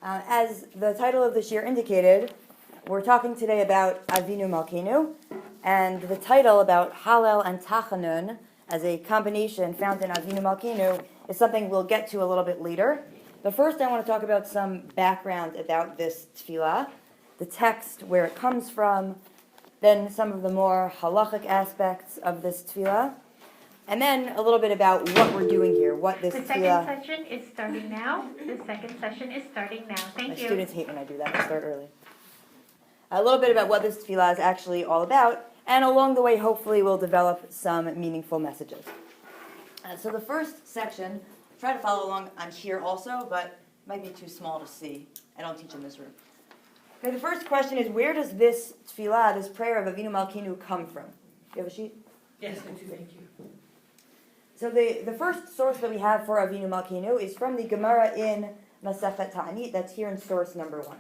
As the title of this year indicated, we're talking today about Avinu Malkeinu, and the title about Hallel and Tachanun as a combination found in Avinu Malkeinu is something we'll get to a little bit later. But first I want to talk about some background about this tefillah, the text, where it comes from, then some of the more halachic aspects of this tefillah, and then a little bit about what we're doing here, what this tefillah... The second session is starting now. Thank you. My students hate when I do that. I start early. A little bit about what this tefillah is actually all about, and along the way, hopefully, we'll develop some meaningful messages. So the first section, try to follow along on here also, but it might be too small to see. I don't teach in this room. Okay, the first question is, where does this tefillah, this prayer of Avinu Malkeinu, come from? Do you have a sheet? Yes, I do. Thank you. So the first source that we have for Avinu Malkeinu is from the Gemara in Masechet Ta'anit. That's here in source number 1.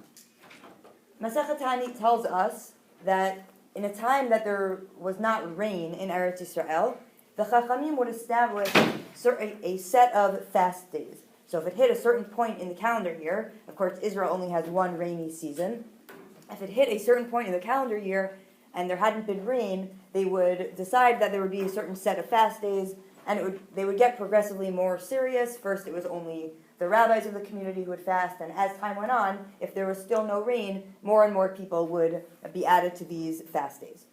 Masechet Ta'anit tells us that in a time that there was not rain in Eretz Yisrael, the Chachamim would establish a set of fast days. So if it hit a certain point in the calendar year, of course Israel only has one rainy season, if it hit a certain point in the calendar year and there hadn't been rain, they would decide that there would be a certain set of fast days, and they would get progressively more serious. First it was only the rabbis of the community who would fast, and as time went on, if there was still no rain, more and more people would be added to these fast days.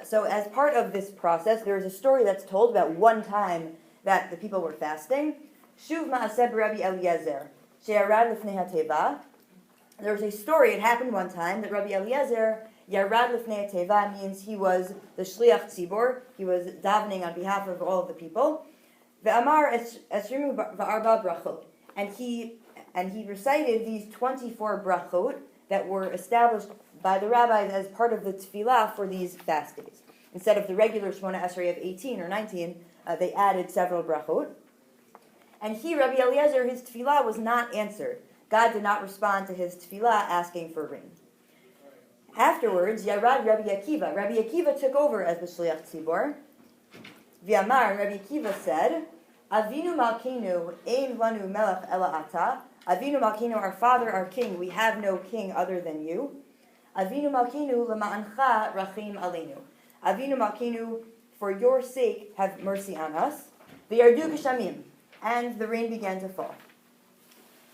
So as part of this process, there is a story that's told about one time that the people were fasting. Shuv ma'aseh Rabbi Eliezer, she'yarad lifnei hateva. There was a story, it happened one time, that Rabbi Eliezer, yarad lifnei hateva, means he was the shliach tzibor, he was davening on behalf of all of the people. Ve'amar esrimu va'arba brachot. And he recited these 24 brachot that were established by the rabbis as part of the tefillah for these fast days. Instead of the regular Shmona Esrei of 18 or 19, they added several brachot. And he, Rabbi Eliezer, his tefillah was not answered. God did not respond to his tefillah asking for rain. Afterwards, Yarad Rabbi Akiva. Rabbi Akiva took over as the Shliach Tzibor. V'amar, Rabbi Akiva said, Avinu Malkeinu, ein lanu melech ela ata. Avinu Malkeinu, our Father, our King, we have no king other than you. Avinu Malkeinu, lema'ancha rachim aleinu. Avinu Malkeinu, for your sake, have mercy on us. V'yardu geshamim, and the rain began to fall.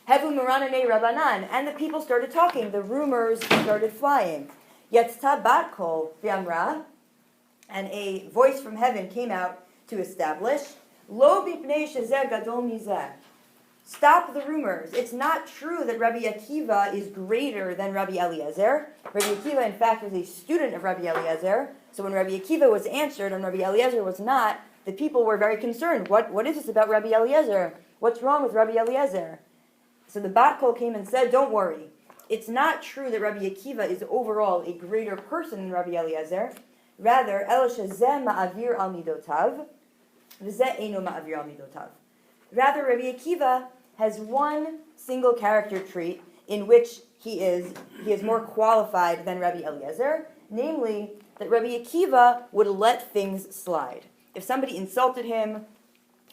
Hevu Maranane Rabbanan, and the people started talking. The rumors started flying. Yetzta bat kol v'amra, and a voice from heaven came out to establish, Lo bipnei shezeh gadol mizeh. Stop the rumors. It's not true that Rabbi Akiva is greater than Rabbi Eliezer. Rabbi Akiva, in fact, was a student of Rabbi Eliezer. So when Rabbi Akiva was answered and Rabbi Eliezer was not, the people were very concerned. What is this about Rabbi Eliezer? What's wrong with Rabbi Eliezer? So the Bat Kol came and said, don't worry. It's not true that Rabbi Akiva is overall a greater person than Rabbi Eliezer. Rather, El shezeh ma'avir al midotav, v'zeh eino ma'avir al midotav. Rather, Rabbi Akiva has one single character trait in which he is more qualified than Rabbi Eliezer, namely that Rabbi Akiva would let things slide. If somebody insulted him,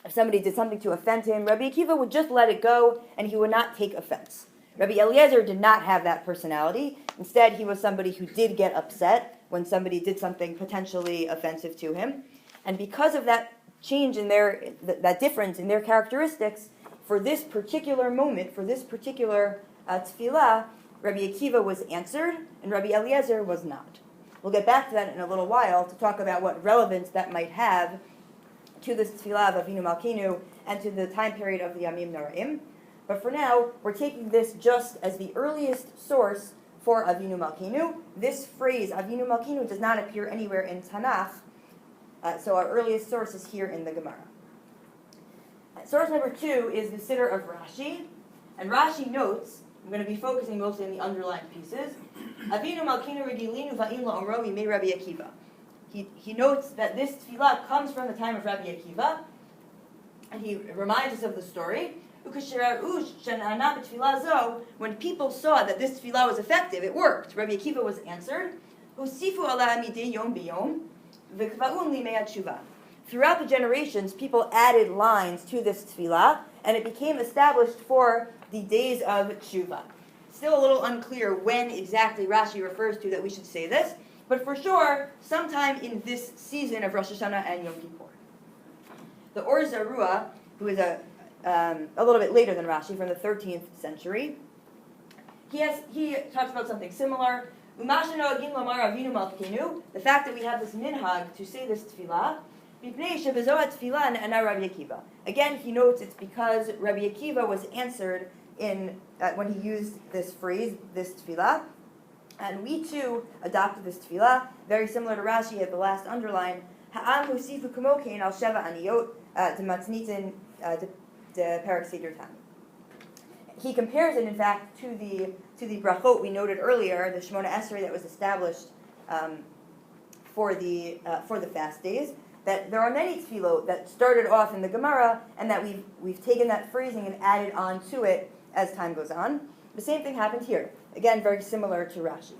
if somebody did something to offend him, Rabbi Akiva would just let it go and he would not take offense. Rabbi Eliezer did not have that personality. Instead, he was somebody who did get upset when somebody did something potentially offensive to him. And because of that change in that difference in their characteristics, for this particular moment, for this particular tefillah, Rabbi Akiva was answered and Rabbi Eliezer was not. We'll get back to that in a little while to talk about what relevance that might have to this tefillah of Avinu Malkeinu and to the time period of the Yamim Noraim. But for now, we're taking this just as the earliest source for Avinu Malkeinu. This phrase, Avinu Malkeinu, does not appear anywhere in Tanakh, so our earliest source is here in the Gemara. Source number 2 is the Siddur of Rashi, and Rashi notes, I'm going to be focusing mostly on the underlined pieces, Avinu Malkeinu regilinu va'im la'omro mimei Rabbi Akiva. He notes that this tefillah comes from the time of Rabbi Akiva, and he reminds us of the story. When people saw that this tefillah was effective, it worked. Rabbi Akiva was answered. Throughout the generations, people added lines to this tefillah, and it became established for the days of Chava. Still a little unclear when exactly Rashi refers to that we should say this, but for sure, sometime in this season of Rosh Hashanah and Yom Kippur. The Or Zarua, who is a little bit later than Rashi, from the 13th century, he talks about something similar. The fact that we have this minhag to say this tefillah, again, he notes it's because Rabbi Akiva was answered when he used this phrase, this tefillah, and we too adopted this tefillah, very similar to Rashi at the last underline. Ha'am husifu kamokein al sheva aniyot d'matnitin d'perak seder tani. He compares it, in fact, to the brachot we noted earlier, the Shemona Esrei that was established for the fast days. That there are many tefillot that started off in the Gemara, and that we've taken that phrasing and added on to it as time goes on. The same thing happened here. Again, very similar to Rashi.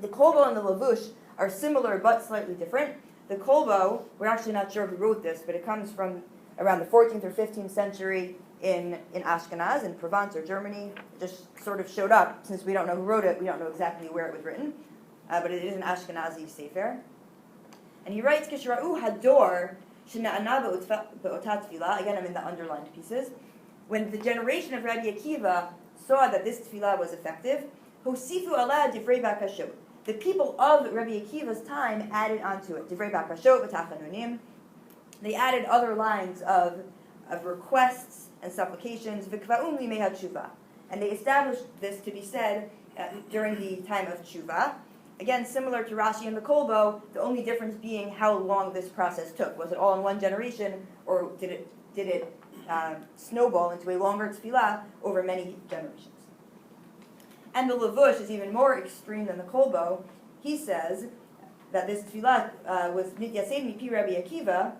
The kolbo and the lavush are similar but slightly different. The kolbo, we're actually not sure who wrote this, but it comes from around the 14th or 15th century in Ashkenaz, in Provence or Germany. It just sort of showed up. Since we don't know who wrote it, we don't know exactly where it was written, but it is an Ashkenazi sefer. And he writes, Kishra'u hador shena'ana be'otat tefillah. Again, I'm in the underlined pieces. When the generation of Rabbi Akiva saw that this tefillah was effective, hosifu ala divrei bakashot. The people of Rabbi Akiva's time added onto it. Divrei bakashot v'tachanunim. They added other lines of requests and supplications. V'kva'um limei tshuva. And they established this to be said during the time of tshuva. Again, similar to Rashi and the Kolbo, the only difference being how long this process took. Was it all in one generation, or did it snowball into a longer tefillah over many generations? And the Lavush is even more extreme than the Kolbo. He says that this tefillah was Nityasev Mipi Rabbi Akiva,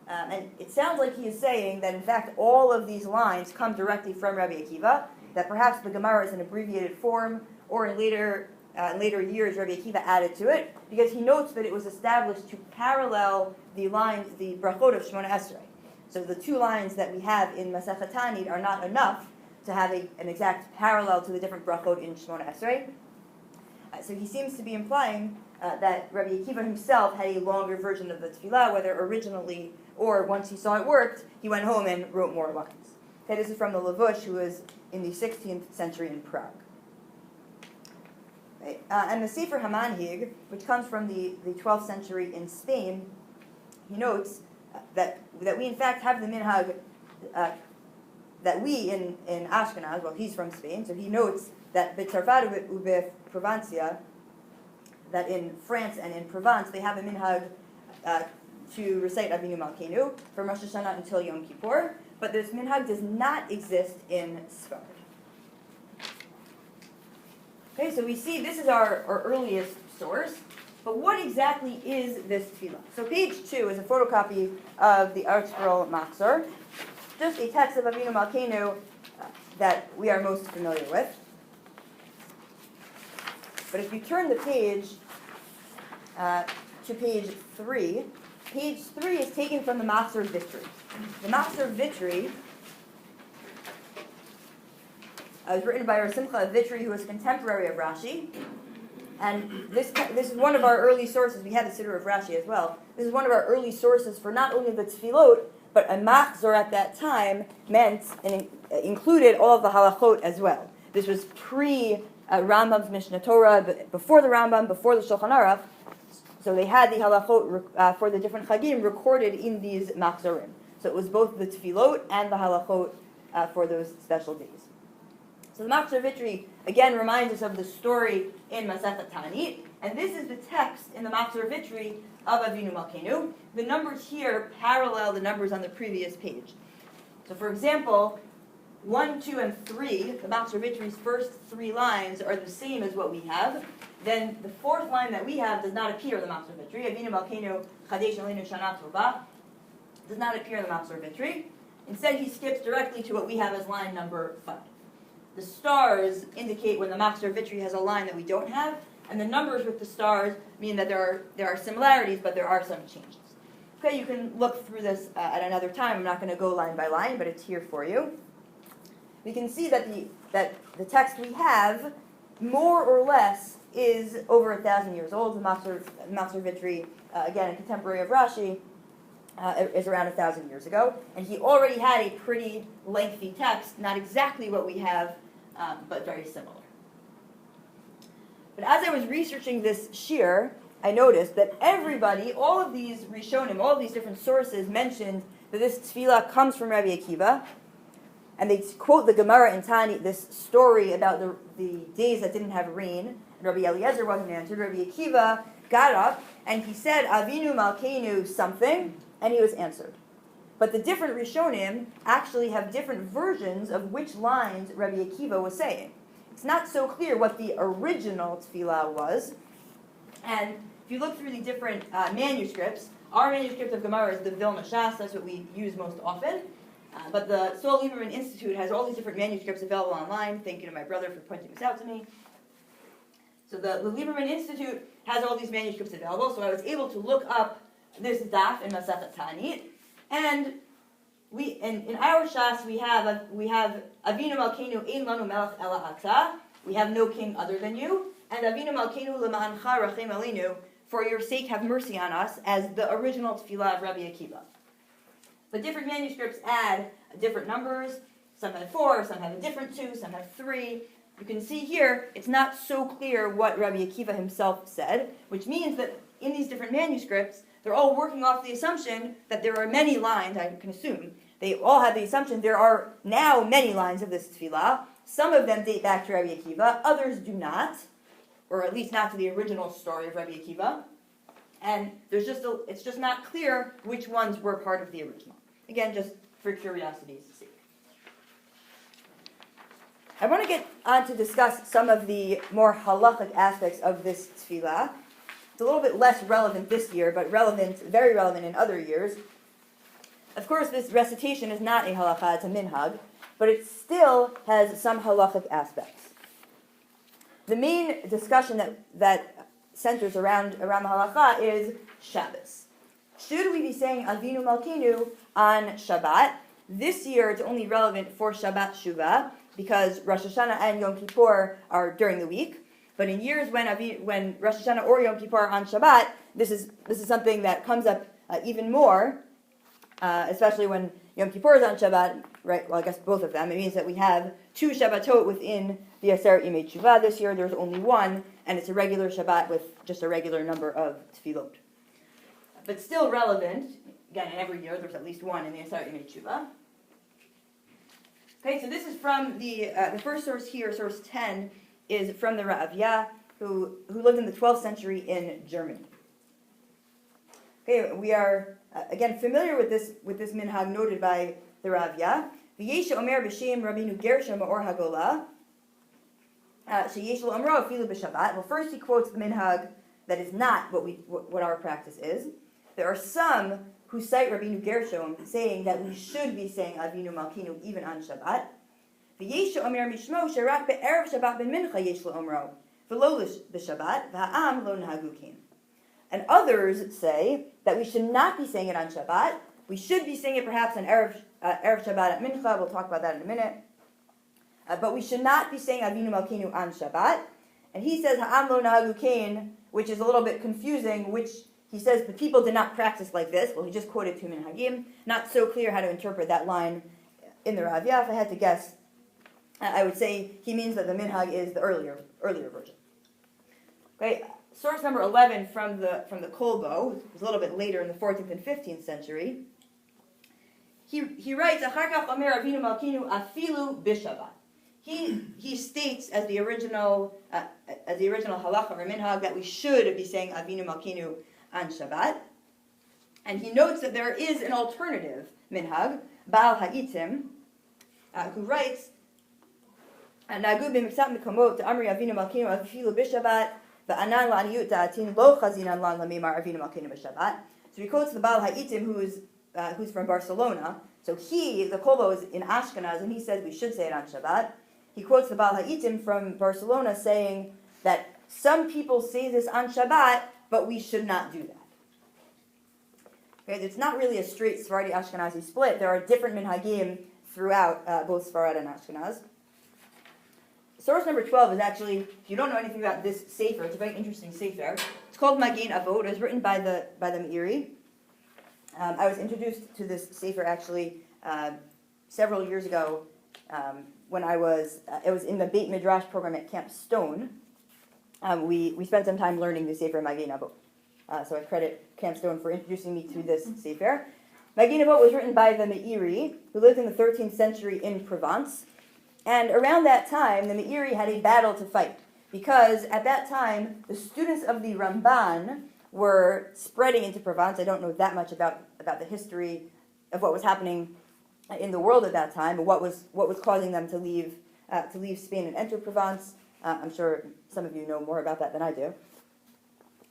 and it sounds like he is saying that in fact all of these lines come directly from Rabbi Akiva, that perhaps the Gemara is an abbreviated form, or in later years Rabbi Akiva added to it, because he notes that it was established to parallel the lines, the brachot of Shemona Esrei. So the two lines that we have in Masechet Tanit are not enough to have an exact parallel to the different brachot in Shemona Esrei. So he seems to be implying that Rabbi Akiva himself had a longer version of the tefillah, whether originally or once he saw it worked, he went home and wrote more lines. Okay, this is from the Lavush, who was in the 16th century in Prague. Right. And the Sefer HaManhig, which comes from the 12th century in Spain, he notes that we in fact have the minhag that we in Ashkenaz, well, he's from Spain, so he notes that B'Tzarfat ube Provencia, that in France and in Provence they have a minhag to recite Avinu Malkeinu from Rosh Hashanah until Yom Kippur, but this minhag does not exist in Sfard. Okay, so we see this is our earliest source, but what exactly is this tefillah? So page 2 is a photocopy of the ArtScroll Machzor, just a text of Avinu Malkeinu that we are most familiar with. But if you turn the page to page 3 is taken from the Machzor Vitri. The Machzor Vitri was written by Rav Simcha Vitri, who was a contemporary of Rashi. And this is one of our early sources. We had the Siddur of Rashi as well. This is one of our early sources for not only the tefillot, but a machzor at that time meant and included all of the halachot as well. This was pre-Rambam's Mishnah Torah, before the Rambam, before the Shulchan Aruch. So they had the halachot for the different chagim recorded in these machzorim. So it was both the tefillot and the halachot for those special days. So the Machzor Vitri, again, reminds us of the story in Masechet Tanit, and this is the text in the Machzor Vitri of Avinu Malkeinu. The numbers here parallel the numbers on the previous page. So for example, 1, 2, and 3, the Machzor Vitri's first 3 lines are the same as what we have. Then the 4th line that we have does not appear in the Machzor Vitri. Avinu Malkeinu Chadesh Aleinu Shana Tova does not appear in the Machzor Vitri. Instead, he skips directly to what we have as line number 5. The stars indicate when the Machzor Vitri has a line that we don't have, and the numbers with the stars mean that there are similarities, but there are some changes. Okay, you can look through this at another time. I'm not going to go line by line, but it's here for you. We can see that the text we have, more or less, is over 1,000 years old. The Matzor Vitri, again, a contemporary of Rashi, is around 1,000 years ago. And he already had a pretty lengthy text, not exactly what we have, but very similar. But as I was researching this shir, I noticed that everybody, all of these Rishonim, all of these different sources mentioned that this tefillah comes from Rabbi Akiva, and they quote the Gemara in Tani, this story about the days that didn't have rain, and Rabbi Eliezer wasn't answered. Rabbi Akiva got up, and he said, Avinu Malkeinu something, and he was answered. But the different Rishonim actually have different versions of which lines Rabbi Akiva was saying. It's not so clear what the original tefillah was, and if you look through the different manuscripts, our manuscript of Gemara is the Vilna Shas, that's what we use most often. But the Saul Lieberman Institute has all these different manuscripts available online. Thank you to my brother for pointing this out to me. So the Lieberman Institute has all these manuscripts available, so I was able to look up this daf in Masechet Ta'anit, and in our Shas we have Avinu Malkeinu Ein Lanu Melech Ela Ata. We have no king other than you, and Avinu Malkeinu L'Ma'ancha Rachem Aleinu, for your sake have mercy on us, as the original tefillah of Rabbi Akiva. But different manuscripts add different numbers. Some have 4, some have a different 2, some have 3. You can see here, it's not so clear what Rabbi Akiva himself said, which means that in these different manuscripts, they're all working off the assumption that there are many lines, I can assume. They all have the assumption there are now many lines of this tefillah. Some of them date back to Rabbi Akiva, others do not, or at least not to the original story of Rabbi Akiva. And it's just not clear which ones were part of the original. Again, just for curiosity's sake. I want to get on to discuss some of the more halachic aspects of this tefillah. It's a little bit less relevant this year, but very relevant in other years. Of course, this recitation is not a halacha, it's a minhag, but it still has some halachic aspects. The main discussion that centers around the halacha is Shabbos. Should we be saying Avinu Malkeinu on Shabbat? This year it's only relevant for Shabbat Shuvah because Rosh Hashanah and Yom Kippur are during the week. But in years when Rosh Hashanah or Yom Kippur are on Shabbat, this is something that comes up even more, especially when Yom Kippur is on Shabbat. Right? Well, I guess both of them. It means that we have 2 Shabbatot within the Aseret Yemei Teshuvah. This year there's only 1, and it's a regular Shabbat with just a regular number of tefillot. But still relevant. Again, every year there's at least 1 in the Aseret Yemei Teshuvah. Okay, so this is from the first source here, source 10, is from the Ra'avya, who lived in the 12th century in Germany. Okay, we are again familiar with this minhag noted by the Ra'avya. V'yesha omer b'shem Rabbeinu Gershom ma'or hagola sheyesh lo amro afilu b'Shabbat. Well, first he quotes the minhag that is not what our practice is. There are some who cite Rabbeinu Gershom saying that we should be saying Avinu Malkeinu even on Shabbat. V'yesha omer mishmo sherak be'erev Shabbat ben mincha yesh lo omro v'lo b'Shabbat v'ha'am lo nahagu kin. And others say that we should not be saying it on Shabbat. We should be saying it perhaps on Erev Shabbat at Mincha. We'll talk about that in a minute. But we should not be saying Avinu Malkeinu on Shabbat. And he says Ha'am lo nahagu kain, which is a little bit confusing, which he says the people did not practice like this. Well, he just quoted 2 minhagim. Not so clear how to interpret that line in the Ra'avya. If I had to guess, I would say he means that the minhag is the earlier version. Okay. Source number 11 from the Kolbo, it was a little bit later in the 14th and 15th century. He writes, Achar kach omer Avinu Malkeinu afilu b'Shabbat. He states as the original halacha or minhag that we should be saying Avinu Malkeinu on Shabbat. And he notes that there is an alternative minhag, Baal Ha'itim, who writes, Nagu b'miksat mikomot amri Avinu Malkeinu afilu b'Shabbat. So he quotes the Baal Ha'itim, who's from Barcelona. So the Kolbo is in Ashkenaz, and he says we should say it on Shabbat. He quotes the Baal Ha'itim from Barcelona saying that some people say this on Shabbat, but we should not do that. Okay, it's not really a straight Sephardi-Ashkenazi split. There are different minhagim throughout both Sfarad and Ashkenaz. Source number 12 is actually, if you don't know anything about this sefer, it's a very interesting sefer. It's called Magen Avot. It was written by the Meiri. I was introduced to this sefer actually several years ago when it was in the Beit Midrash program at Camp Stone. We spent some time learning the sefer Magen Avot. So I credit Camp Stone for introducing me to this sefer. Magen Avot was written by the Meiri, who lived in the 13th century in Provence. And around that time, the Meiri had a battle to fight, because at that time, the students of the Ramban were spreading into Provence. I don't know that much about the history of what was happening in the world at that time, but what was causing them to leave Spain and enter Provence. I'm sure some of you know more about that than I do.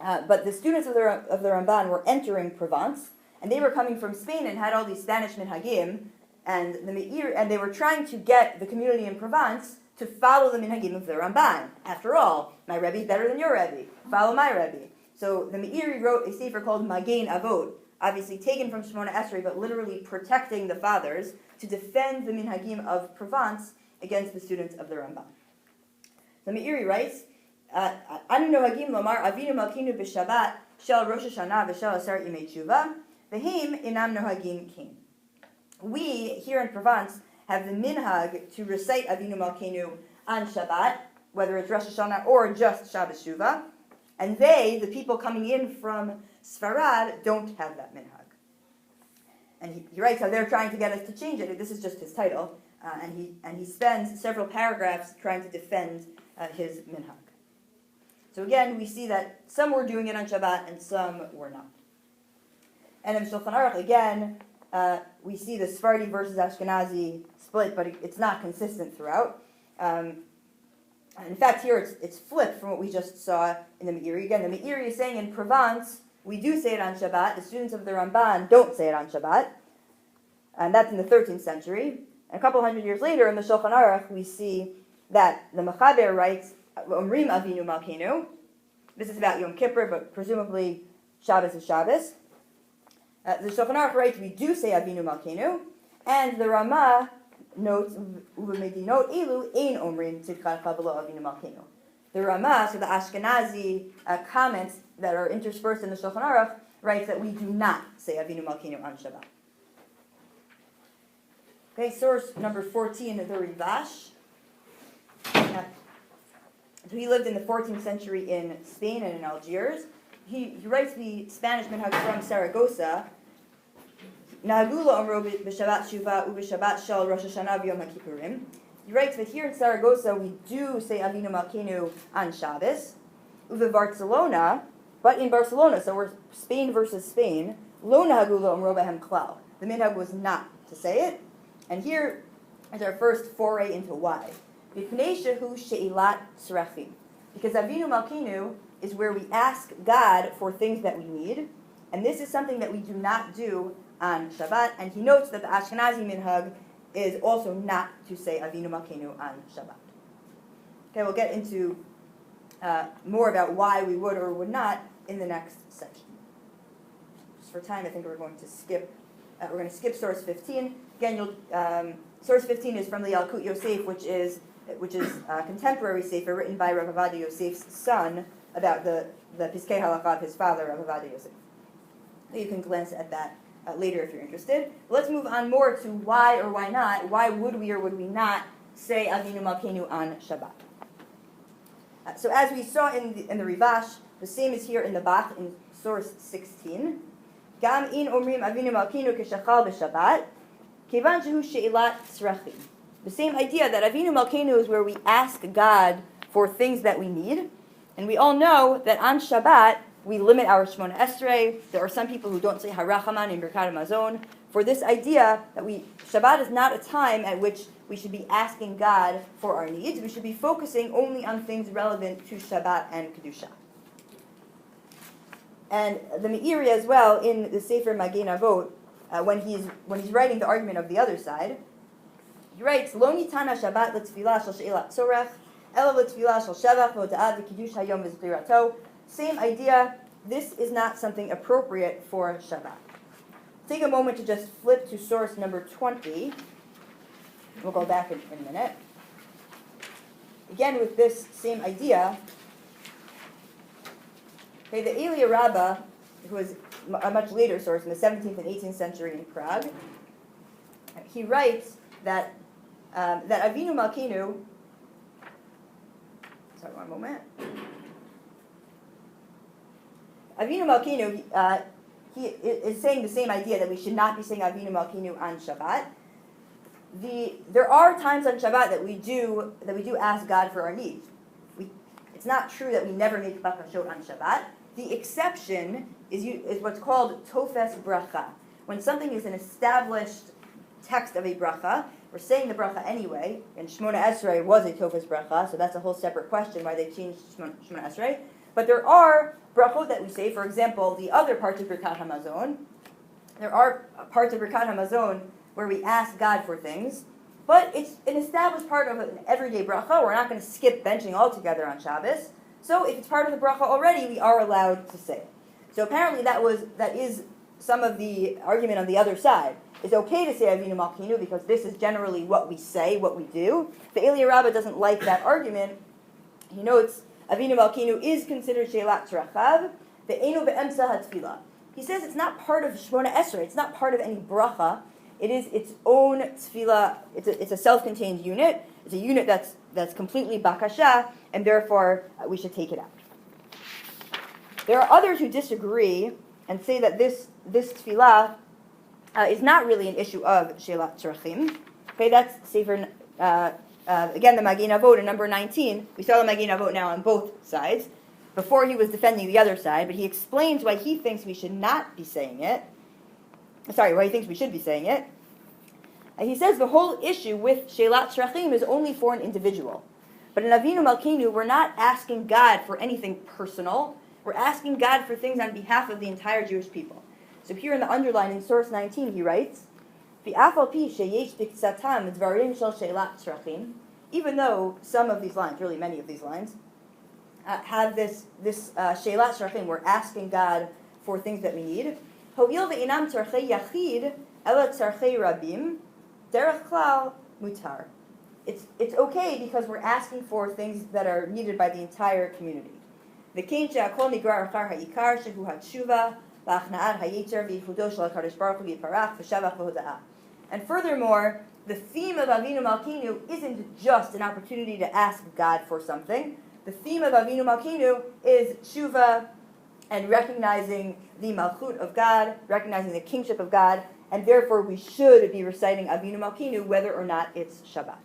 But the students of the Ramban were entering Provence, and they were coming from Spain and had all these Spanish minhagim, and they were trying to get the community in Provence to follow the minhagim of the Ramban. After all, my Rebbe is better than your Rebbe. Follow my Rebbe. So the Meiri wrote a sefer called Magen Avot, obviously taken from Shemona Esrei, but literally protecting the fathers to defend the minhagim of Provence against the students of the Ramban. The Meiri writes, Anu nohagim lomar avinu malkinu b'Shabbat shel Rosh Hashanah v'shel Aser Yimei Tshuva v'heim inam nohagim kin. We, here in Provence, have the minhag to recite Avinu Malkeinu on Shabbat, whether it's Rosh Hashanah or just Shabbos Shuvah, and they, the people coming in from Sfarad, don't have that minhag. And he writes how they're trying to get us to change it. This is just his title, and he spends several paragraphs trying to defend his minhag. So again, we see that some were doing it on Shabbat and some were not. And in Shulchan Aruch, again, we see the Sephardi versus Ashkenazi split, but it's not consistent throughout. In fact, here it's flipped from what we just saw in the Meiri. Again, the Meiri is saying in Provence, we do say it on Shabbat. The students of the Ramban don't say it on Shabbat. And that's in the 13th century. And a couple hundred years later, in the Shulchan Aruch, we see that the Mechaber writes, Omrim Avinu Malkeinu. This is about Yom Kippur, but presumably Shabbos is Shabbos. The Shulchan Aruch writes, we do say Avinu Malkeinu, and the Rama notes, Uvemedinot Elu Ein Omrim Tzidcha Kabbalah Avinu Malkeinu. The Rama, so the Ashkenazi comments that are interspersed in the Shulchan Aruch, writes that we do not say Avinu Malkeinu on Shabbat. Okay, source number 14, the Rivash. So he lived in the 14th century in Spain and in Algiers. He writes the Spanish minhag from Saragossa. Nahagula omro b'Shabbat Shuvah u'b'Shabbat Shel Rosh Hashanah v'Yom HaKippurim. He writes that here in Saragossa we do say Avinu Malkeinu on Shabbos. Uve Barcelona, but in Barcelona, so we're Spain versus Spain. Lo nahagula omro b'hem klal. The minhag was not to say it, and here is our first foray into why. B'pnei shehu she'ilat tzrachim. Because Avinu Malkeinu is where we ask God for things that we need, and this is something that we do not do on Shabbat, and he notes that the Ashkenazi minhag is also not to say Avinu Malkeinu on Shabbat. Okay, we'll get into more about why we would or would not in the next section. Just for time, I think we're going to skip source 15. Again, source 15 is from the Yalkut Yosef, which is a contemporary sefer written by Rav Avadia Yosef's son about the Piskei Halakha of his father, Rav Avadia Yosef. You can glance at that later if you're interested. But let's move on more to why or why not. Why would we or would we not say Avinu Malkeinu on Shabbat? So as we saw in the Rivash, the same is here in the Bach in source 16. Gam in omrim Avinu Malkeinu keshachal b'Shabbat, kevan shehu she'ilat tzrachim. The same idea that Avinu Malkeinu is where we ask God for things that we need. And we all know that on Shabbat, we limit our Shemona Esrei. There are some people who don't say Harachaman in Birkat HaMazon. For this idea that Shabbat is not a time at which we should be asking God for our needs. We should be focusing only on things relevant to Shabbat and Kedusha. And the Meiri as well, in the Sefer Magen Avot, when he's writing the argument of the other side, he writes, Lo nitana Shabbat l'tfilah shel she'ilat tzorech, ela l'tfilah shel shevach v'hoda'ah v'kiddush hayom v'zchirato. Same idea, this is not something appropriate for Shabbat. take a moment to just flip to source number 20. We'll go back in a minute. Again, with this same idea, okay, the Elia Rabbah, who was a much later source in the 17th and 18th century in Prague, he writes that Avinu Malkeinu, sorry, one moment. Avinu Malkeinu, he is saying the same idea that we should not be saying Avinu Malkeinu on Shabbat. There are times on Shabbat that we do ask God for our needs. It's not true that we never make bakashot on Shabbat. The exception is what's called tofes bracha. When something is an established text of a bracha, we're saying the bracha anyway, and Shmona Esrei was a tofes bracha, so that's a whole separate question why they changed Shmona Esrei. But there are brachot that we say, for example, the other parts of Birkat HaMazon. There are parts of Birkat HaMazon where we ask God for things, but it's an established part of an everyday bracha. We're not going to skip benching altogether on Shabbos. So if it's part of the bracha already, we are allowed to say it. So apparently that is some of the argument on the other side. It's okay to say Avinu Malkeinu because this is generally what we say, what we do. The Elia Rabbah doesn't like that argument. He notes Avinu Malkeinu is considered Shelat Rachav, the Einu Be'emsa HaTfilah. He says it's not part of Shmona Esrei, it's not part of any bracha. It is its own tefillah. It's a self-contained unit. It's a unit that's completely bakasha, and therefore we should take it out. There are others who disagree and say that this tefillah is not really an issue of shelat tzarachim. Okay, that's Sefer, again, the Magen Avot in number 19. We saw the Magen Avot now on both sides. Before he was defending the other side, but he explains why he thinks we should not be saying it. Why he thinks we should be saying it. He says the whole issue with shelat tzarachim is only for an individual. But in Avinu Malkeinu, we're not asking God for anything personal. We're asking God for things on behalf of the entire Jewish people. So here in the underline in source 19, he writes, even though some of these lines, really many of these lines, have this shelat tzarachim, we're asking God for things that we need. Ho'il ve'inam tzarchei yachid, ela tzarchei rabim, derech klal mutar. It's okay because we're asking for things that are needed by the entire community. V'kein she'akol nigrar achar ha'ikar shehu ha'tshuva v'achna'at ha'yitzer v'yichudo shel HaKadosh Baruch Hu v'yiparach v'shavach v'hoda'ah. And furthermore, the theme of Avinu Malkeinu isn't just an opportunity to ask God for something. The theme of Avinu Malkeinu is tshuva and recognizing the malchut of God, recognizing the kingship of God, and therefore we should be reciting Avinu Malkeinu whether or not it's Shabbat.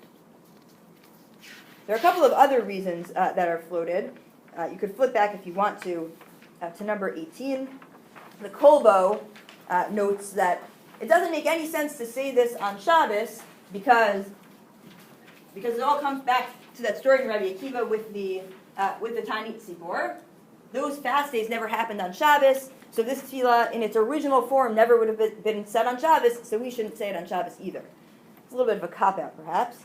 There are a couple of other reasons that are floated. You could flip back if you want to number 18. The Kolbo notes that it doesn't make any sense to say this on Shabbos because it all comes back to that story in Rabbi Akiva with the Tanit Sibor. Those fast days never happened on Shabbos, so this tefillah in its original form never would have been said on Shabbos, so we shouldn't say it on Shabbos either. It's a little bit of a cop-out, perhaps.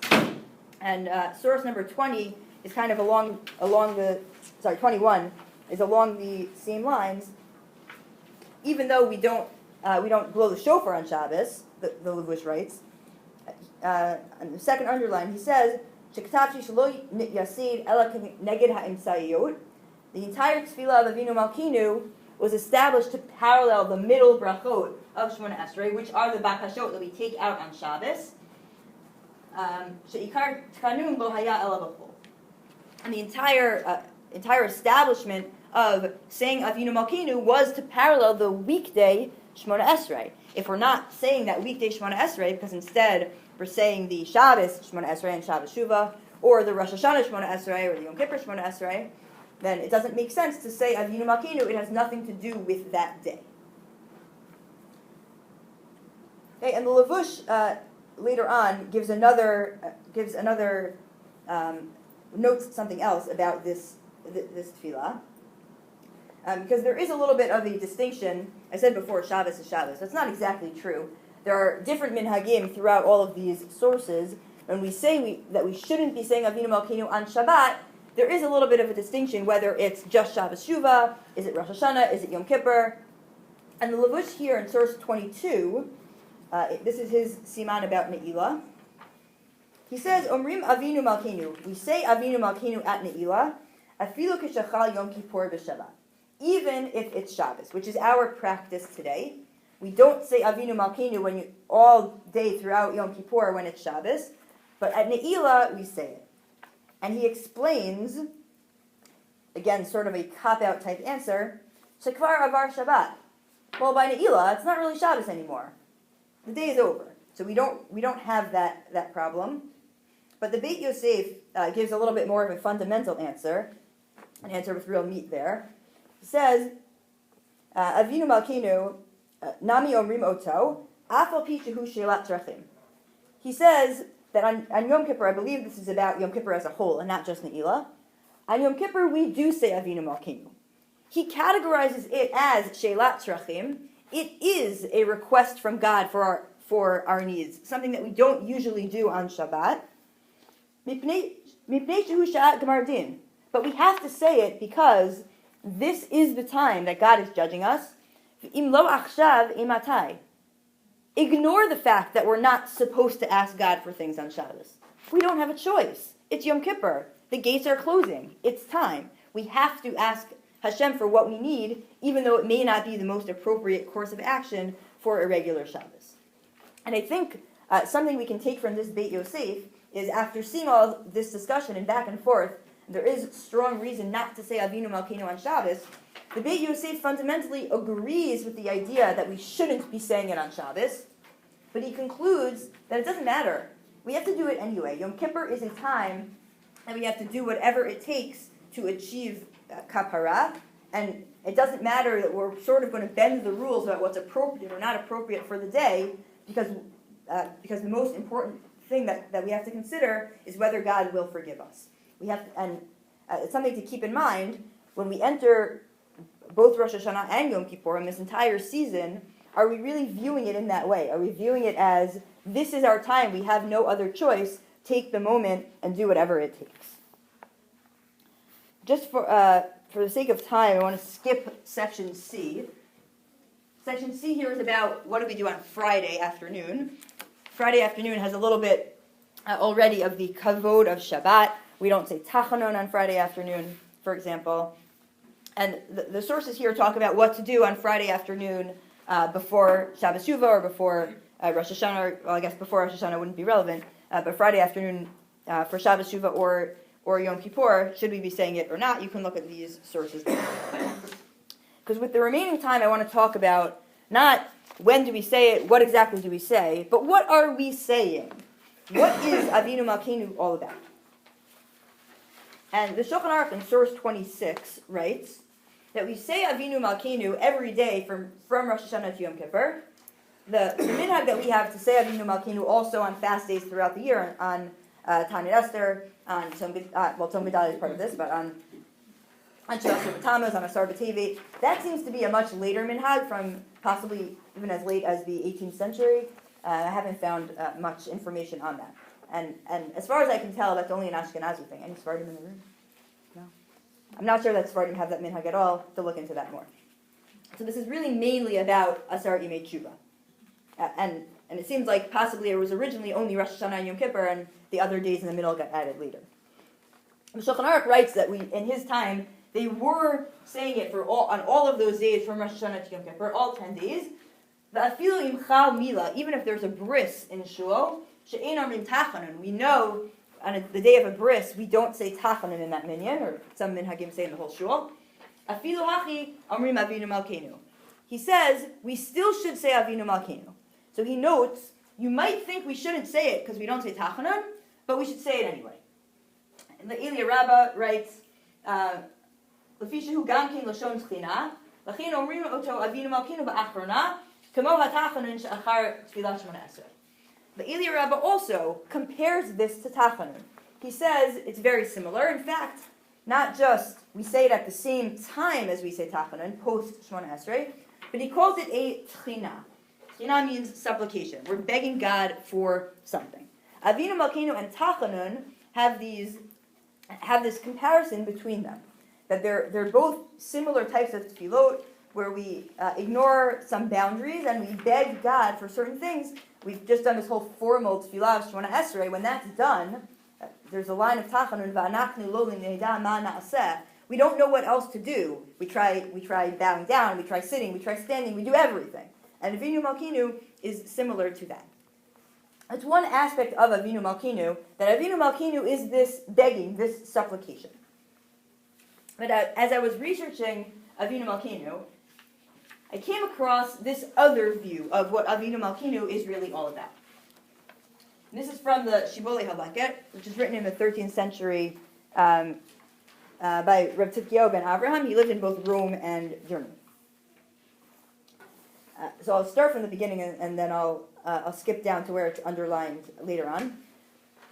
And source number 20 is kind of along the 21 is along the same lines. Even though we don't blow the shofar on Shabbos, the Levush writes. On the second underline, he says, "Shekatavshi shelo yasid ela neged ha'imsayot." The entire tefillah of Avinu Malkeinu was established to parallel the middle brachot of Shmona Esrei, which are the bakashot that we take out on Shabbos. She'ikar Tachanun lo haya ela b'chol. And the entire establishment of saying Avinu Malkeinu was to parallel the weekday Shmona Esrei. If we're not saying that weekday Shmona Esrei, because instead we're saying the Shabbos Shmona Esrei and Shabbos Shuvah, or the Rosh Hashanah Shmona Esrei, or the Yom Kippur Shmona Esrei, then it doesn't make sense to say Avinu Malkeinu. It has nothing to do with that day. Okay, and the Levush later on gives another notes something else about this tefillah. Because there is a little bit of a distinction. I said before, Shabbos is Shabbos. That's not exactly true. There are different minhagim throughout all of these sources. When we say that we shouldn't be saying Avinu Malkeinu on Shabbat, there is a little bit of a distinction whether it's just Shabbos Shuvah, is it Rosh Hashanah, is it Yom Kippur. And the Levush here in source 22, this is his siman about Ne'ilah. He says, Omrim Avinu Malkeinu. We say Avinu Malkeinu at Ne'ilah, Afilu Kishachal Yom Kippur b'Shabbat. Even if it's Shabbos, which is our practice today. We don't say Avinu Malkeinu all day throughout Yom Kippur when it's Shabbos, but at Ne'ilah we say it. And he explains, again, sort of a cop-out type answer, Shekvar Avar Shabbat. Well, by Ne'ilah, it's not really Shabbos anymore. The day is over. So we don't have that problem. But the Beit Yosef gives a little bit more of a fundamental answer, an answer with real meat there. He says, Avinu Malkeinu, Nami Omrim Oto, Afal Pi Shehu Shelat Trachim. He says that on Yom Kippur, I believe this is about Yom Kippur as a whole and not just Ne'ilah. On Yom Kippur, we do say Avinu Malkeinu. He categorizes it as Shelat Trachim. It is a request from God for our needs, something that we don't usually do on Shabbat. Mipnei Shehu Sha'at Gemar Din. But we have to say it because this is the time that God is judging us. Im lo achshav imatai. Ignore the fact that we're not supposed to ask God for things on Shabbos. We don't have a choice. It's Yom Kippur. The gates are closing. It's time. We have to ask Hashem for what we need, even though it may not be the most appropriate course of action for a regular Shabbos. And I think something we can take from this Beit Yosef is, after seeing all this discussion and back and forth, there is strong reason not to say Avinu Malkeinu on Shabbos. The Beit Yosef fundamentally agrees with the idea that we shouldn't be saying it on Shabbos, but he concludes that it doesn't matter. We have to do it anyway. Yom Kippur is a time that we have to do whatever it takes to achieve kapara, and it doesn't matter that we're sort of going to bend the rules about what's appropriate or not appropriate for the day, because the most important thing that we have to consider is whether God will forgive us. We have to, and it's something to keep in mind when we enter both Rosh Hashanah and Yom Kippur in this entire season. Are we really viewing it in that way? Are we viewing it as, this is our time, we have no other choice, take the moment and do whatever it takes? Just for the sake of time, I want to skip section C. Section C here is about what do we do on Friday afternoon. Friday afternoon has a little bit already of the kavod of Shabbat. We don't say Tachanun on Friday afternoon, for example. And the sources here talk about what to do on Friday afternoon before Shabbos Shuvah or before Rosh Hashanah. Or, well, I guess before Rosh Hashanah wouldn't be relevant, but Friday afternoon for Shabbos Shuvah or Yom Kippur, should we be saying it or not? You can look at these sources. Because with the remaining time, I want to talk about not when do we say it, what exactly do we say, but what are we saying? What is Avinu Malkeinu all about? And the Shulchan Aruch in source 26 writes that we say Avinu Malkeinu every day from Rosh Hashanah to Yom Kippur. The minhag that we have to say Avinu Malkeinu also on fast days throughout the year, on Tanya Esther, on Tzom Gedalia is part of this, but on Shabbat Tammuz, on Asar B'Tevet, that seems to be a much later minhag, from possibly even as late as the 18th century. I haven't found much information on that. And as far as I can tell, that's only an Ashkenazi thing. Any Sephardim in the room? No? I'm not sure that Sephardim have that minhag at all, to look into that more. So this is really mainly about Asar Yimei Tshuva. And it seems like possibly it was originally only Rosh Hashanah and Yom Kippur, and the other days in the middle got added later. The Shulchan Aruch writes that in his time, they were saying it on all of those days from Rosh Hashanah to Yom Kippur, all 10 days. V'afilu im chal mila, even if there's a bris in Shul, she'ein amrim Tachanun. We know on the day of a bris, we don't say Tachanun in that minyan, or some minhagim say in the whole Shul. Afilu hachi amrim Avinu Malkeinu. He says, we still should say Avinu Malkeinu. So he notes, you might think we shouldn't say it because we don't say Tachanun, but we should say it anyway. And the Elia Rabbah writes, L'fishahu gam kein lashon tchina, l'chein omrim oto Avinu Malkeinu ba'achrona, kamo ha'tachanun she'achar tfilat Shemona Esrei. The Elia Rabbah also compares this to Tachanun. He says it's very similar. In fact, not just we say it at the same time as we say Tachanun, post Shemona Esrei, but he calls it a tchina. Tchina means supplication. We're begging God for something. Avinu Malkeinu and Tachanun have this comparison between them, that they're both similar types of tefillot. where we ignore some boundaries and we beg God for certain things. We've just done this whole formal tefillah of Shemona Esrei. When that's done, there's a line of Tachanun, V'anachnu lo nid'a ma na'aseh. We don't know what else to do. We try bowing down, we try sitting, we try standing, we do everything. And Avinu Malkinu is similar to that. It's one aspect of Avinu Malkinu, that Avinu Malkinu is this begging, this supplication. But as I was researching Avinu Malkinu, I came across this other view of what Avinu Malkinu is really all about. And this is from the Shibbolei Halakhet, which is written in the 13th century by Rav Tzidkiyahu ben Avraham. He lived in both Rome and Germany. So I'll start from the beginning and then I'll skip down to where it's underlined later on.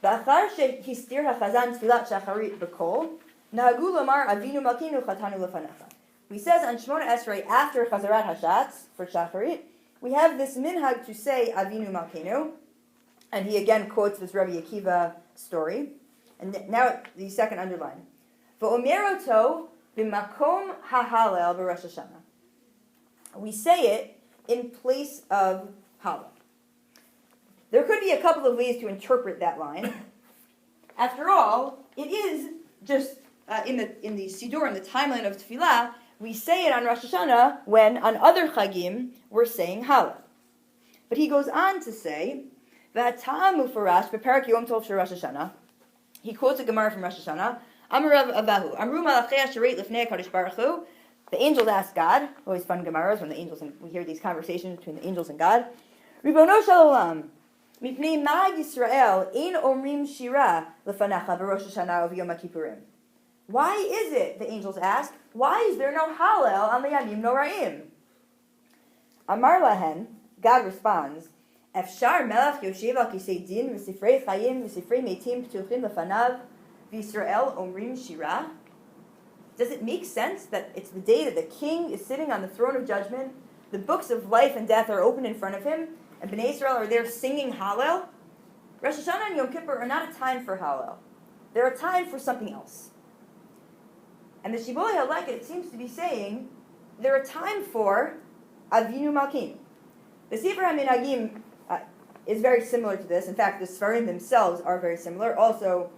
V'achar shehistir hachazan tfilat shacharit b'kol, nahagu lomar Avinu Malkinu chatanu lefanecha. He says on Shemona Esrei, after Chazarat Hashatz, for Shacharit, we have this minhag to say Avinu Malkinu, and he again quotes this Rabbi Akiva story. And now the second underline. V'omeroto b'makom ha'halel b'Rosh Hashanah. We say it in place of Hallel. There could be a couple of ways to interpret that line. After all, it is just in the Siddur, in the timeline of Tefillah, we say it on Rosh Hashanah when on other Chagim we're saying Hallel. But he goes on to say, V'hata'am ufarash beparak Yom Tov shel Rosh Hashanah. He quotes a Gemara from Rosh Hashanah. Amar Rav Abahu, Amru malachei ashereit lifnei HaKadosh Baruch Hu. The angels ask God. Always fun Gemaras when the angels we hear these conversations between the angels and God. Ribono shel olam, mipnei ma Yisrael ein omrim shira lefanecha b'Rosh Hashanah u'Yom HaKippurim. Why is it, the angels ask, why is there no Hallel on the Yamim Noraim? Amar lahen, God responds, Efshar melech yoshev al kisei din v'sifrei chayim v'sifrei meitim p'tuchim lefanav v'Yisrael omrim shira? Does it make sense that it's the day that the king is sitting on the throne of judgment, the books of life and death are open in front of him, and Bnei Israel are there singing Hallel? Rosh Hashanah and Yom Kippur are not a time for Hallel. They're a time for something else. And the Shibbolei Halakhet seems to be saying they're a time for Avinu Malkinu. The Sefer HaMinhagim is very similar to this. In fact, the Sfarim themselves are very similar. Also,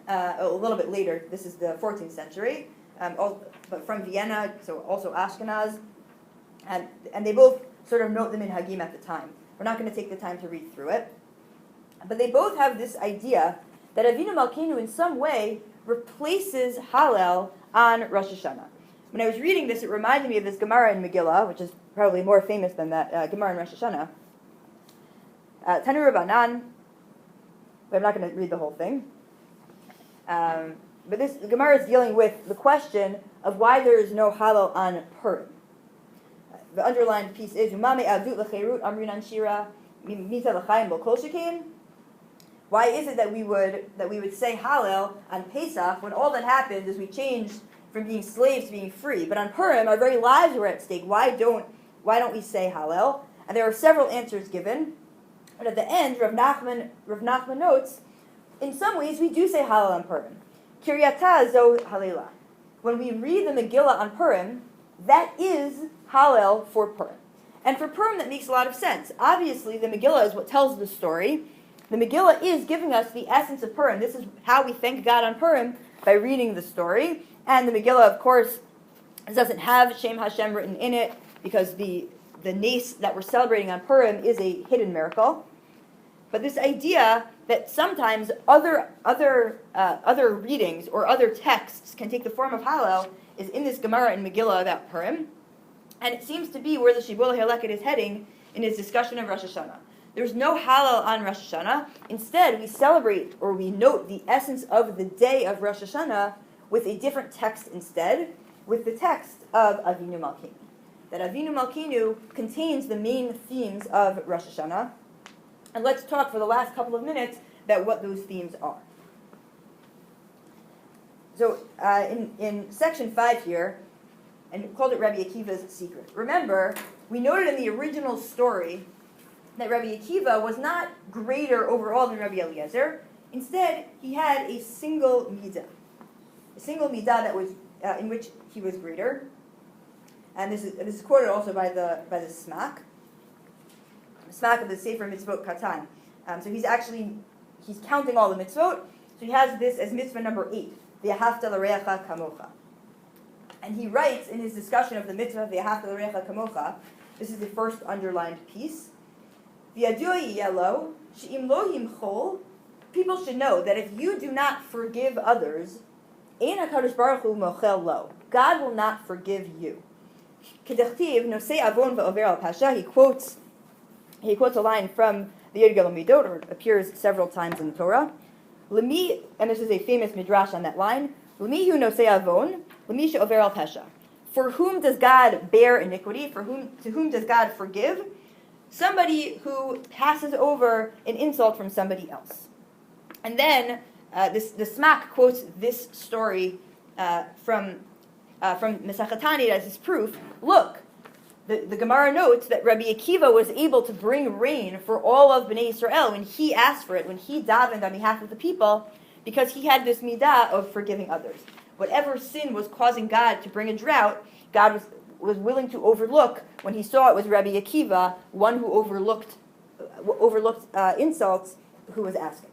a little bit later, this is the 14th century, but from Vienna, so also Ashkenaz. And they both sort of note the Minhagim at the time. We're not going to take the time to read through it. But they both have this idea that Avinu Malkinu in some way replaces Hallel on Rosh Hashanah. When I was reading this, it reminded me of this Gemara in Megillah, which is probably more famous than that Gemara in Rosh Hashanah. Tanu Rabbanan, but I'm not going to read the whole thing. But this Gemara is dealing with the question of why there is no Hallel on Purim. The underlined piece is Umame Avdut L'Cheirut Amrinan Shira Mita L'Chaim B'Kol Shekin. Why is it that we would say Hallel on Pesach when all that happened is we changed from being slaves to being free? But on Purim, our very lives were at stake. Why don't we say Hallel? And there are several answers given. But at the end, Rav Nachman notes, in some ways we do say Hallel on Purim. Kiryata zo Hallelah. When we read the Megillah on Purim, that is Hallel for Purim. And for Purim, that makes a lot of sense. Obviously, the Megillah is what tells the story. The Megillah is giving us the essence of Purim. This is how we thank God on Purim, by reading the story. And the Megillah, of course, doesn't have Shem Hashem written in it, because the nace that we're celebrating on Purim is a hidden miracle. But this idea that sometimes other readings or other texts can take the form of Hallel is in this Gemara in Megillah about Purim. And it seems to be where the Shibbolei Halakhet is heading in his discussion of Rosh Hashanah. There's no Hallel on Rosh Hashanah. Instead, we celebrate or we note the essence of the day of Rosh Hashanah with a different text instead, with the text of Avinu Malkinu. That Avinu Malkinu contains the main themes of Rosh Hashanah. And let's talk for the last couple of minutes about what those themes are. So in section 5 here, and we called it Rabbi Akiva's secret. Remember, we noted in the original story that Rabbi Akiva was not greater overall than Rabbi Eliezer. Instead, he had a single midah that was in which he was greater. and this is quoted also by the Smak of the Sefer Mitzvot Katan. So he's counting all the mitzvot. So he has this as mitzvah number 8, V'ahavta l'reacha kamocha. And he writes in his discussion of the mitzvah V'ahavta l'reacha kamocha, this is the first underlined piece, V'yadua yellow she'im lo yimchol. People should know that if you do not forgive others, ein HaKadosh Baruch Hu mochel lo. God will not forgive you. Kedechtiv nosei avon v'over al pasha. He quotes a line from the Yod Gimel Midot, or it appears several times in the Torah. Lemi, and this is a famous midrash on that line. Lemi hu nosei avon, lemi she'over al pasha. For whom does God bear iniquity? To whom does God forgive? Somebody who passes over an insult from somebody else. And then the Smak quotes this story from Masechet Tanit as his proof. Look, the Gemara notes that Rabbi Akiva was able to bring rain for all of Bnei Israel when he asked for it, when he davened on behalf of the people, because he had this midah of forgiving others. Whatever sin was causing God to bring a drought, God was willing to overlook when he saw it was Rabbi Akiva, one who overlooked insults, who was asking.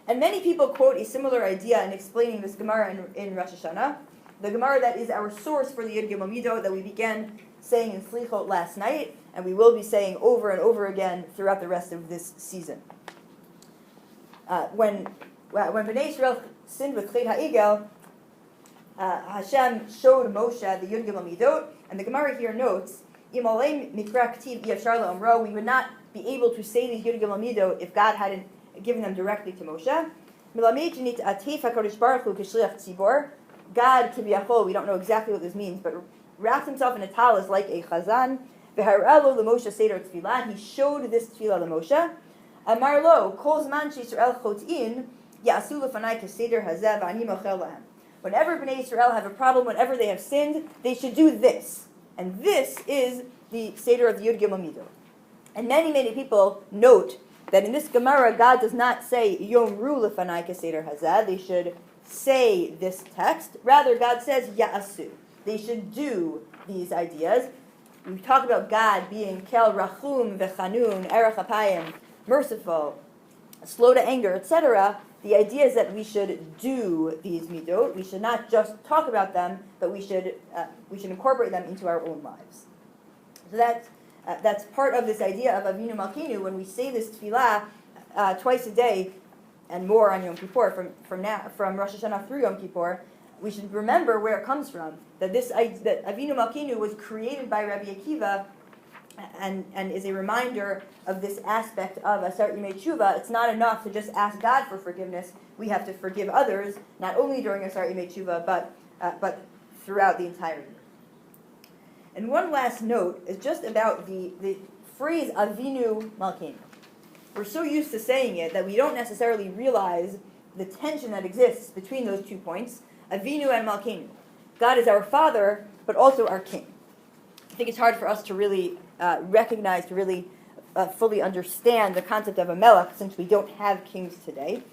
And many people quote a similar idea in explaining this Gemara in Rosh Hashanah, the Gemara that is our source for the Yod Gimel Midot that we began saying in Slichot last night, and we will be saying over and over again throughout the rest of this season. When Bnei Israel sinned with Chet HaEgel, Hashem showed Moshe the Yod Gimel Midot, and the Gemara here notes, Im alei mikra k'tiv yashar le'omro, we would not be able to say these Yod Gimel Midot if God hadn't given them directly to Moshe. God, kibiyachol, we don't know exactly what this means, but wrapped himself in a talis like a chazan. He showed this tefillah to Moshe. Amar lo, kol zman she'Yisrael chotin, ya'asu lefanai keseder hazeh v'ani mochel lahem. Whenever Bnei Israel have a problem, whenever they have sinned, they should do this. And this is the Seder of the Yud Gimel Midot. And many, many people note that in this Gemara, God does not say, Yomru lefanai keseder hazeh. They should say this text. Rather, God says, Ya'asu. They should do these ideas. We talk about God being kel rachum v'chanun, erech apayim, merciful, slow to anger, etc. The idea is that we should do these midot. We should not just talk about them, but we should incorporate them into our own lives. So that's part of this idea of Avinu Malkeinu. When we say this tefillah twice a day and more on Yom Kippur, from Rosh Hashanah through Yom Kippur, we should remember where it comes from. That Avinu Malkeinu was created by Rabbi Akiva, and is a reminder of this aspect of Asar Yimei Tshuva. It's not enough to just ask God for forgiveness. We have to forgive others, not only during Asar Yimei Tshuva, but throughout the entire year. And one last note is just about the phrase Avinu Malkeinu. We're so used to saying it that we don't necessarily realize the tension that exists between those 2 points, Avinu and Malkeinu. God is our Father, but also our King. I think it's hard for us to really recognize, to really fully understand the concept of a melech, since we don't have kings today.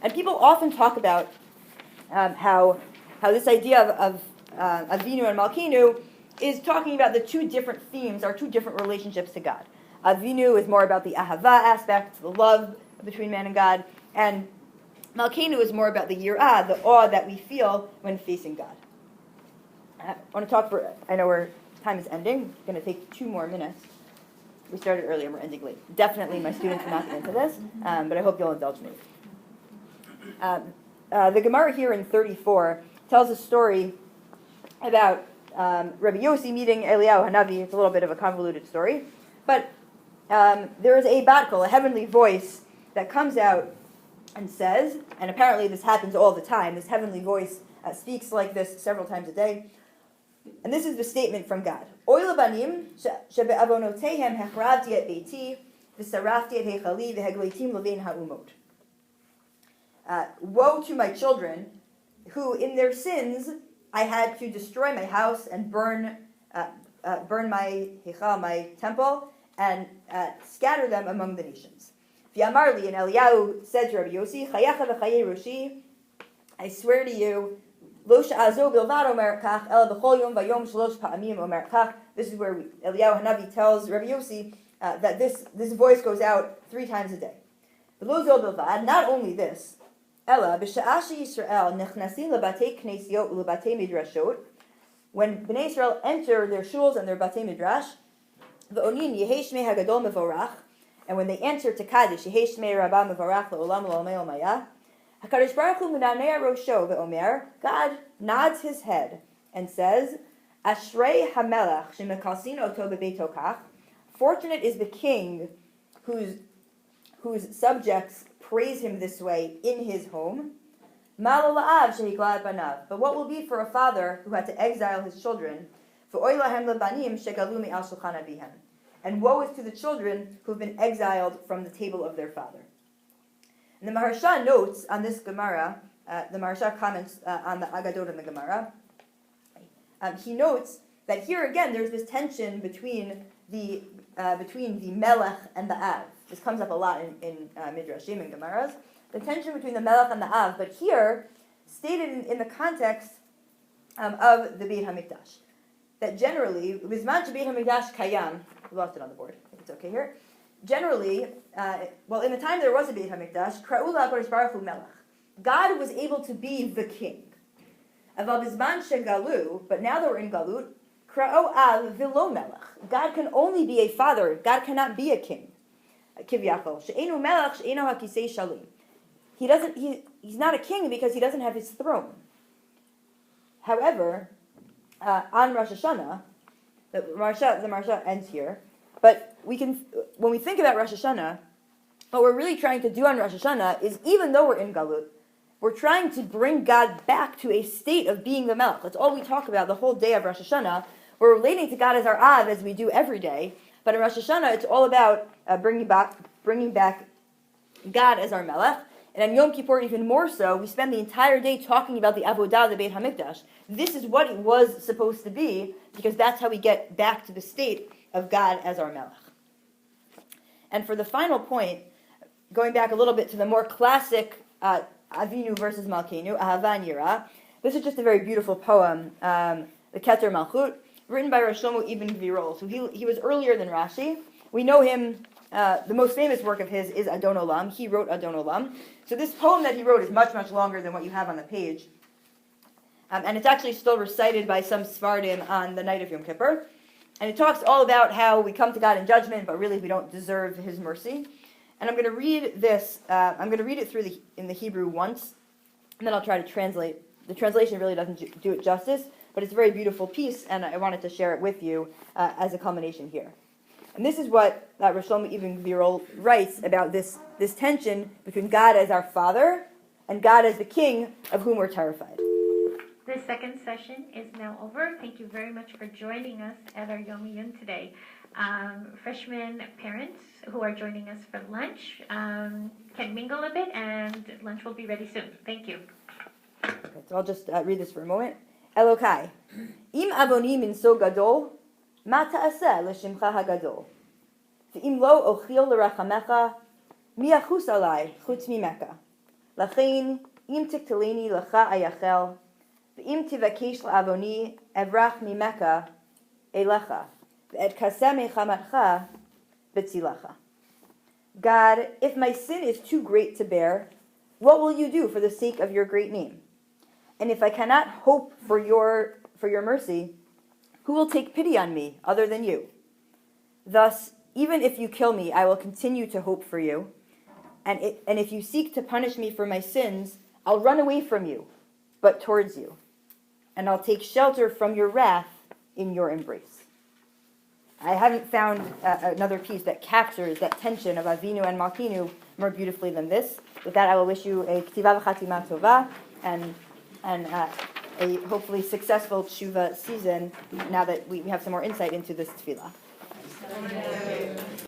And people often talk about how this idea of Avinu and Malkeinu is talking about the 2 different themes, or 2 different relationships to God. Avinu is more about the ahava aspect, the love between man and God, and Malkeinu is more about the yirah, the awe that we feel when facing God. I want to talk I know our time is ending. It's going to take 2 more minutes. We started earlier, we're ending late. Definitely my students will not get into this, but I hope you'll indulge me. The Gemara here in 34 tells a story about Rabbi Yossi meeting Eliyahu Hanavi. It's a little bit of a convoluted story. But there is a bat kol, a heavenly voice, that comes out and says, and apparently this happens all the time, this heavenly voice speaks like this several times a day, and this is the statement from God. Oy labanim shebe'avonotehem hechravti et beiti v'sarafti et heichali v'hegleitim levein ha'umot. Woe to my children, who in their sins I had to destroy my house and burn my heichal, my temple, and scatter them among the nations. V'yamarli, and Eliyahu said to Rabbi Yossi, Chayecha v'chayei roshi, I swear to you, Lo she'azo bilvad omer kach, ela b'chol yom vayom shalosh pa'amim omer kach. This is where Eliyahu Hanavi tells Rabbi Yossi that this voice goes out 3 times a day. Lo zo bilvad, not only this, ela b'sha'ah she'Yisrael nechnasim lebatei knesiot ulebatei midrashot. When Bnei Israel enter their shuls and their batei midrash, v'onin yehei shmei hagadol mevorach, and when they enter to Kaddish, yehei shmei rabbah mevorach le'olam le'olmei omayah, HaKadosh Baruch Hu menanei rosho ve'omer, God nods his head and says, Ashrei hamelach shemekasin oto bebeito kach, fortunate is the king whose subjects praise him this way in his home. Malo la'av shehikla et banav, but what will be for a father who had to exile his children? Ve'oy lahem lebanim shegalu mi'al shulchan avihem, and woe is to the children who have been exiled from the table of their father. And the Maharsha notes on this Gemara, the Maharsha comments on the Agadot in the Gemara. He notes that here again there's this tension between the Melech and the Av. This comes up a lot in Midrashim and Gemaras. The tension between the Melech and the Av, but here stated in the context of the Beit HaMikdash. That generally, Bizman Beit HaMikdash Kayam, we lost it on the board, I think it's okay here. Generally, in the time there was a Beit HaMikdash, Kra'ula HaKadosh Baruch Hu Melech. God was able to be the king. Aval Bizman Shegalu, but now that we're in Galut, Kra'o Av Vilo Melech. God can only be a father. God cannot be a king. Kivyachol. She'enu Melech, She'enu HaKisei Shalim. He's not a king because he doesn't have his throne. However, on Rosh Hashanah, the Maharsha ends here, but when we think about Rosh Hashanah, what we're really trying to do on Rosh Hashanah is, even though we're in Galut, we're trying to bring God back to a state of being the Melech. That's all we talk about the whole day of Rosh Hashanah. We're relating to God as our Av, as we do every day, but in Rosh Hashanah, it's all about bringing back God as our Melech. And on Yom Kippur, even more so, we spend the entire day talking about the Avodah of the Beit HaMikdash. This is what it was supposed to be, because that's how we get back to the state of God as our Melech. And for the final point, going back a little bit to the more classic Avinu versus Malkeinu, Ahava and Yira, this is just a very beautiful poem, the Keter Malchut, written by Rosh Shlomo Ibn Gvirol. So he was earlier than Rashi. We know him. The most famous work of his is Adon Olam. He wrote Adon Olam. So this poem that he wrote is much, much longer than what you have on the page. And it's actually still recited by some Sfardim on the night of Yom Kippur. And it talks all about how we come to God in judgment, but really we don't deserve his mercy. And I'm going to read this. I'm going to read it in the Hebrew once, and then I'll try to translate. The translation really doesn't do it justice, but it's a very beautiful piece, and I wanted to share it with you as a culmination here. And this is what Rosh Shlomo Ibn Gvirol writes about this tension between God as our Father and God as the King of whom we're terrified. The second session is now over. Thank you very much for joining us at our Yom Iyun today. Freshman parents who are joining us for lunch can mingle a bit, and lunch will be ready soon. Thank you. Okay, so I'll just read this for a moment. Elokai, im avoni min so gadol, ma ta'aseh l'shimcha hagadol. Ve'im lo ochil l'rachamecha, mi achus alai chutz mimeka. Lachein, im tiktaleni l'cha ayachel, ve'im tivakesh l'avoni, evrach mimeka, elecha. Et kaseh mechamatcha betzilacha. God, if my sin is too great to bear, what will you do for the sake of your great name? And if I cannot hope for your mercy, who will take pity on me other than you? Thus, even if you kill me, I will continue to hope for you. And if you seek to punish me for my sins, I'll run away from you, but towards you. And I'll take shelter from your wrath in your embrace. I haven't found another piece that captures that tension of Avinu and Malkeinu more beautifully than this. With that, I will wish you a K'tiva v'chatima tova and a hopefully successful tshuva season now that we have some more insight into this tefillah.